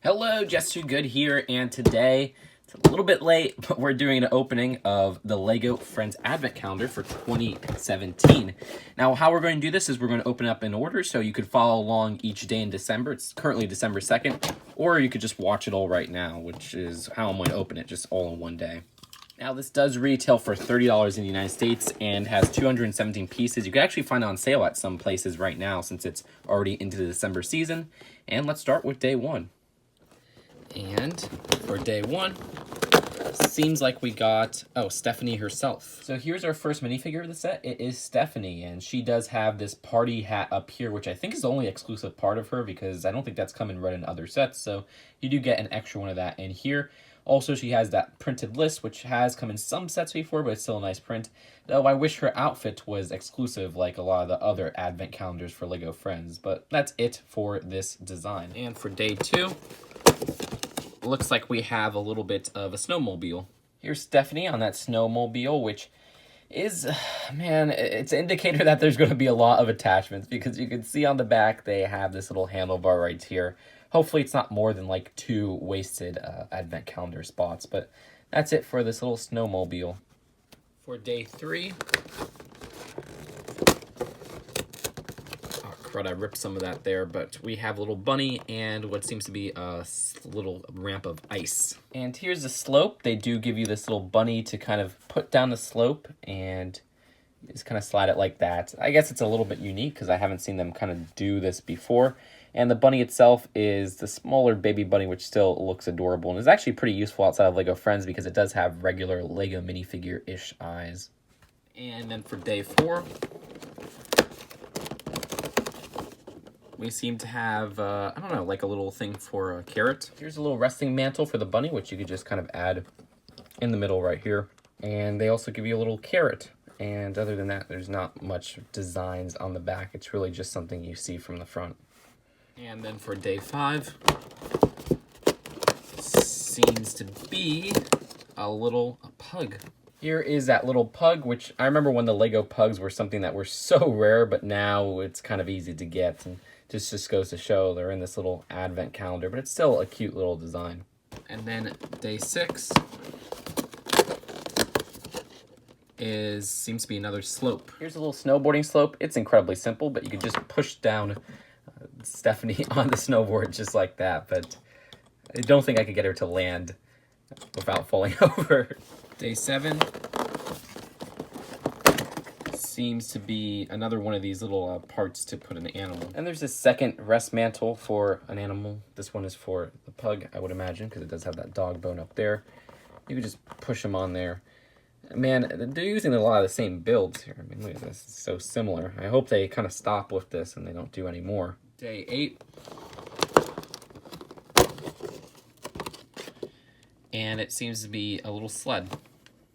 Hello, Just Too Good here, and today, it's a little bit late, but we're doing an opening of the LEGO Friends Advent Calendar for 2017. Now, how we're going to do this is we're going to open up in order, so you could follow along each day in December. It's currently December 2nd, or you could just watch it all right now, which is how I'm going to open it, just all in one day. Now, this does retail for $30 in the United States and has 217 pieces. You can actually find it on sale at some places right now since it's already into the December season. And let's start with day one. And for day one, seems like we got, Stephanie herself. So here's our first minifigure of the set. It is Stephanie, and she does have this party hat up here, which I think is the only exclusive part of her because I don't think that's come in red in other sets. So you do get an extra one of that in here. Also, she has that printed list, which has come in some sets before, but it's still a nice print. Though I wish her outfit was exclusive like a lot of the other advent calendars for LEGO Friends. But that's it for this design. And for day two, looks like we have a little bit of a snowmobile. Here's Stephanie on that snowmobile, which is, man, it's an indicator that there's going to be a lot of attachments because you can see on the back they have this little handlebar right here. Hopefully it's not more than like 2 wasted advent calendar spots, but that's it for this little snowmobile. For day 3, crud, I ripped some of that there, but we have a little bunny and what seems to be a little ramp of ice. And here's the slope. They do give you this little bunny to kind of put down the slope and just kind of slide it like that. I guess it's a little bit unique because I haven't seen them kind of do this before. And the bunny itself is the smaller baby bunny, which still looks adorable and is actually pretty useful outside of LEGO Friends because it does have regular LEGO minifigure-ish eyes. And then for day 4, we seem to have, I don't know, like a little thing for a carrot. Here's a little resting mantle for the bunny, which you could just kind of add in the middle right here. And they also give you a little carrot. And other than that, there's not much designs on the back. It's really just something you see from the front. And then for day 5, seems to be a little pug. Here is that little pug, which I remember when the LEGO pugs were something that were so rare, but now it's kind of easy to get. And this just goes to show they're in this little advent calendar, but it's still a cute little design. And then day 6 seems to be another slope. Here's a little snowboarding slope. It's incredibly simple, but you can just push down Stephanie on the snowboard just like that, but I don't think I could get her to land without falling over. Day 7 seems to be another one of these little parts to put an animal. And there's this second rest mantle for an animal. This one is for the pug, I would imagine, because it does have that dog bone up there. You can just push them on there. Man, they're using a lot of the same builds here. I mean, look at this. It's so similar. I hope they kind of stop with this and they don't do any more. Day 8. And it seems to be a little sled.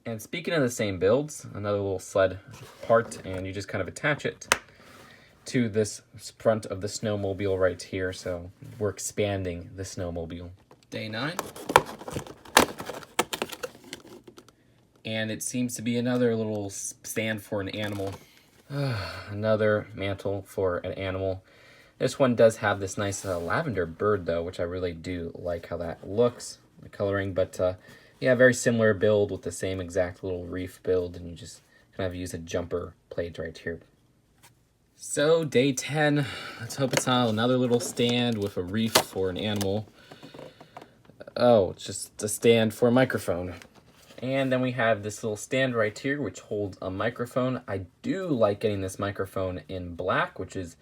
And speaking of the same builds, another little sled part, and you just kind of attach it to this front of the snowmobile right here. So we're expanding the snowmobile. Day 9. And it seems to be another little stand for an animal. Another mantle for an animal. This one does have this nice lavender bird, though, which I really do like how that looks, the coloring. But, yeah, very similar build with the same exact little reef build, and you just kind of use a jumper plate right here. So, day 10. Let's hope it's not another little stand with a reef for an animal. Oh, it's just a stand for a microphone. And then we have this little stand right here, which holds a microphone. I do like getting this microphone in black, which is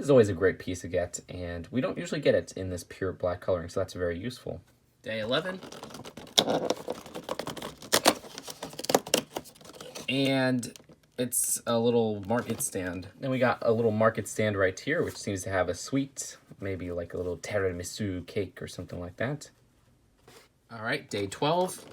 always a great piece to get. And we don't usually get it in this pure black coloring, so that's very useful. Day 11. And it's a little market stand. Then we got a little market stand right here, which seems to have a sweet, maybe like a little tiramisu cake or something like that. All right, day 12.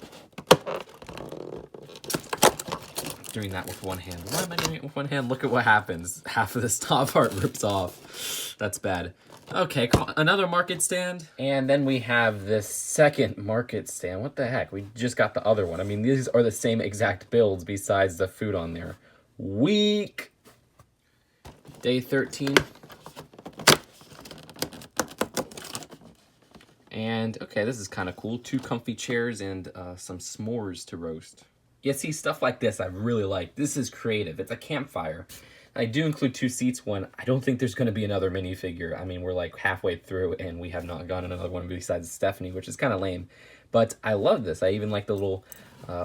Doing that with one hand. Why am I doing it with one hand? Look at what happens. Half of this top part rips off. That's bad. Okay, come on. Another market stand. And then we have this second market stand. What the heck? We just got the other one. I mean, these are the same exact builds besides the food on there. Weak. Day 13. And, okay, this is kind of cool. 2 comfy chairs and some s'mores to roast. Yeah, see, stuff like this I really like. This is creative. It's a campfire. I do include 2 seats when I don't think there's going to be another minifigure. I mean, we're like halfway through and we have not gotten another one besides Stephanie, which is kind of lame. But I love this. I even like the little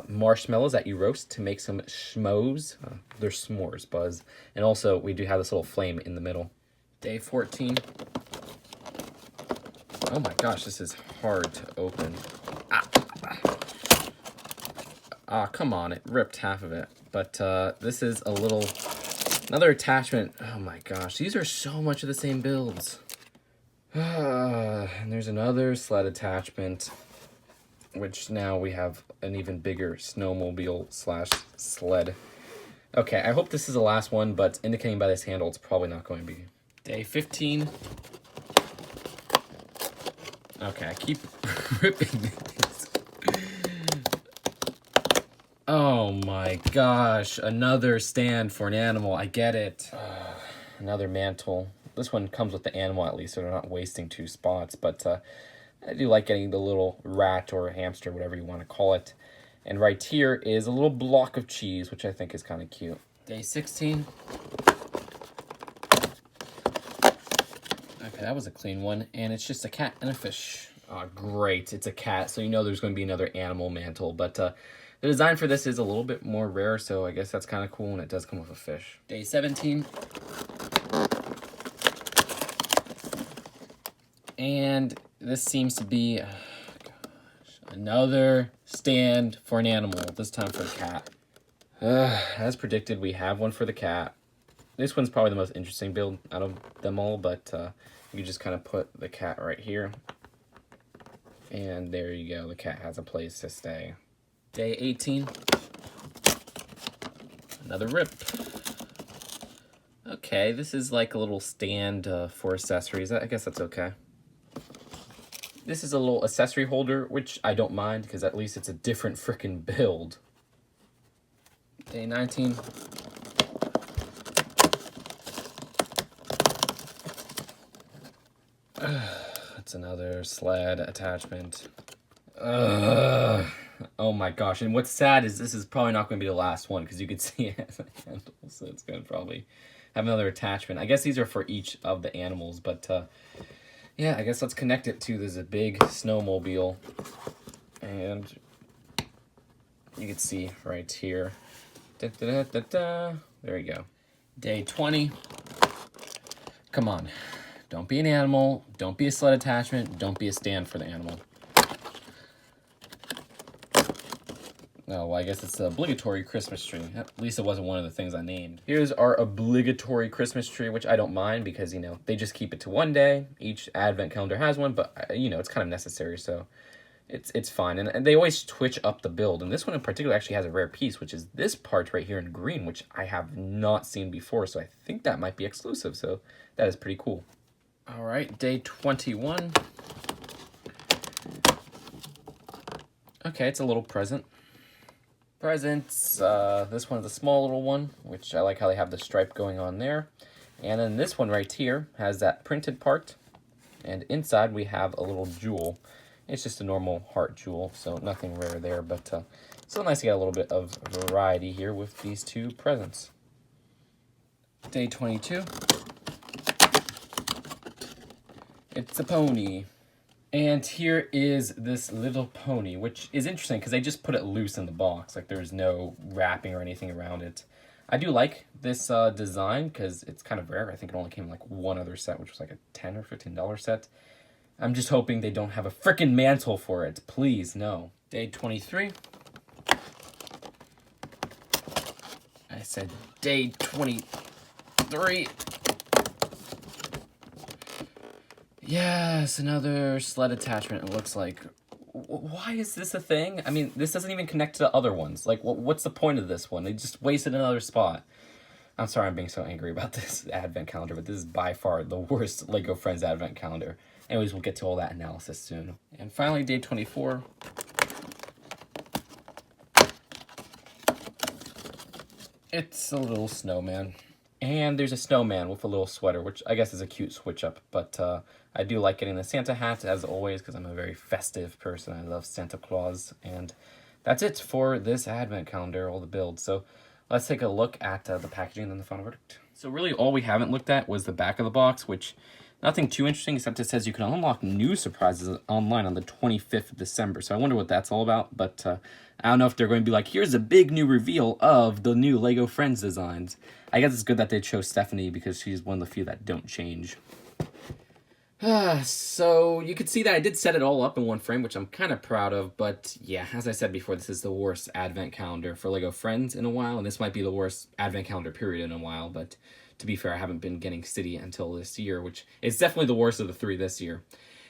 marshmallows that you roast to make some schmoes. They're s'mores, Buzz. And also, we do have this little flame in the middle. Day 14. Oh my gosh, this is hard to open. Come on, it ripped half of it. But this is another attachment. Oh my gosh, these are so much of the same builds. And there's another sled attachment, which now we have an even bigger snowmobile slash sled. Okay, I hope this is the last one, but indicating by this handle, it's probably not going to be. Day 15. Okay, I keep ripping these. Oh my gosh, another stand for an animal. I get it. Another mantle. This one comes with the animal at least, so they're not wasting 2 spots. But I do like getting the little rat or hamster, whatever you want to call it. And right here is a little block of cheese, which I think is kind of cute. Day 16. Okay, that was a clean one. And it's just a cat and a fish. Oh, great. It's a cat, so you know there's going to be another animal mantle. But the design for this is a little bit more rare, so I guess that's kind of cool, and it does come with a fish. Day 17. And this seems to be, another stand for an animal, this time for a cat. As predicted, we have one for the cat. This one's probably the most interesting build out of them all, but you can just kind of put the cat right here. And there you go, the cat has a place to stay. Day 18. Another rip. Okay, this is like a little stand for accessories. I guess that's okay. This is a little accessory holder, which I don't mind, because at least it's a different frickin' build. Day 19. That's another sled attachment. Oh my gosh, and what's sad is this is probably not going to be the last one, because you can see it has a handle, so it's going to probably have another attachment. I guess these are for each of the animals, but yeah, I guess let's connect it to this big snowmobile. And you can see right here. There you go. Day 20. Come on. Don't be an animal. Don't be a sled attachment. Don't be a stand for the animal. Oh, well, I guess it's the obligatory Christmas tree. At least it wasn't one of the things I named. Here's our obligatory Christmas tree, which I don't mind because, you know, they just keep it to one day. Each advent calendar has one, but, you know, it's kind of necessary, so it's fine. And they always switch up the build. And this one in particular actually has a rare piece, which is this part right here in green, which I have not seen before, so I think that might be exclusive, so that is pretty cool. All right, day 21. Okay, it's a little present. Presents, this one's a small little one, which I like how they have the stripe going on there. And then this one right here has that printed part. And inside we have a little jewel. It's just a normal heart jewel, so nothing rare there. But still nice to get a little bit of variety here with these 2 presents. Day 22. It's a pony. And here is this little pony, which is interesting because they just put it loose in the box. Like there's no wrapping or anything around it. I do like this design because it's kind of rare. I think it only came in like one other set, which was like a $10 or $15 set. I'm just hoping they don't have a frickin' mantle for it. Please, no. Day 23. I said day 23. Yes, another sled attachment, it looks like. Why is this a thing? I mean, this doesn't even connect to the other ones. Like, what's the point of this one? They just wasted another spot. I'm sorry I'm being so angry about this advent calendar, but this is by far the worst LEGO Friends advent calendar. Anyways, we'll get to all that analysis soon. And finally, day 24. It's a little snowman. And there's a snowman with a little sweater, which I guess is a cute switch up. But I do like getting the Santa hat, as always, because I'm a very festive person. I love Santa Claus. And that's it for this advent calendar, all the builds. So let's take a look at the packaging and then the final verdict. So really all we haven't looked at was the back of the box, which nothing too interesting, except it says you can unlock new surprises online on the 25th of December. So I wonder what that's all about, but I don't know if they're going to be like, here's a big new reveal of the new LEGO Friends designs. I guess it's good that they chose Stephanie because she's one of the few that don't change. So you could see that I did set it all up in one frame, which I'm kind of proud of, but yeah, as I said before, this is the worst advent calendar for LEGO Friends in a while, and this might be the worst advent calendar period in a while, but to be fair, I haven't been getting City until this year, which is definitely the worst of the three this year.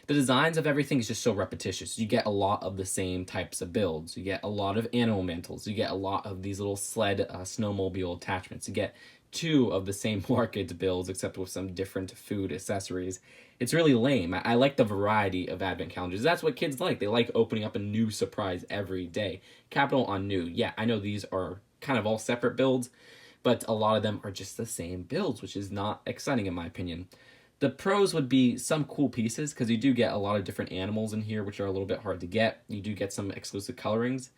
The designs of everything is just so repetitious. You get a lot of the same types of builds. You get a lot of animal mantles. You get a lot of these little sled snowmobile attachments. You get 2 of the same market builds, except with some different food accessories. It's really lame. I like the variety of advent calendars. That's what kids like. They like opening up a new surprise every day. Capital on new. Yeah, I know these are kind of all separate builds, but a lot of them are just the same builds, which is not exciting in my opinion. The pros would be some cool pieces, because you do get a lot of different animals in here, which are a little bit hard to get. You do get some exclusive colorings.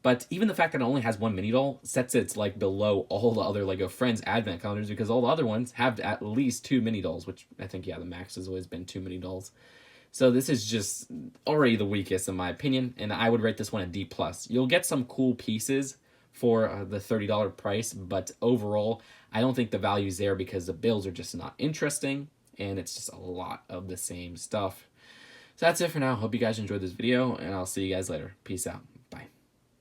But even the fact that it only has 1 mini doll sets it like below all the other LEGO Friends advent calendars, because all the other ones have at least 2 mini dolls, which I think, yeah, the max has always been 2 mini dolls. So this is just already the weakest in my opinion, and I would rate this one a D+. You'll get some cool pieces for the $30 price, but overall, I don't think the value's there because the builds are just not interesting, and it's just a lot of the same stuff. So that's it for now. Hope you guys enjoyed this video, and I'll see you guys later. Peace out.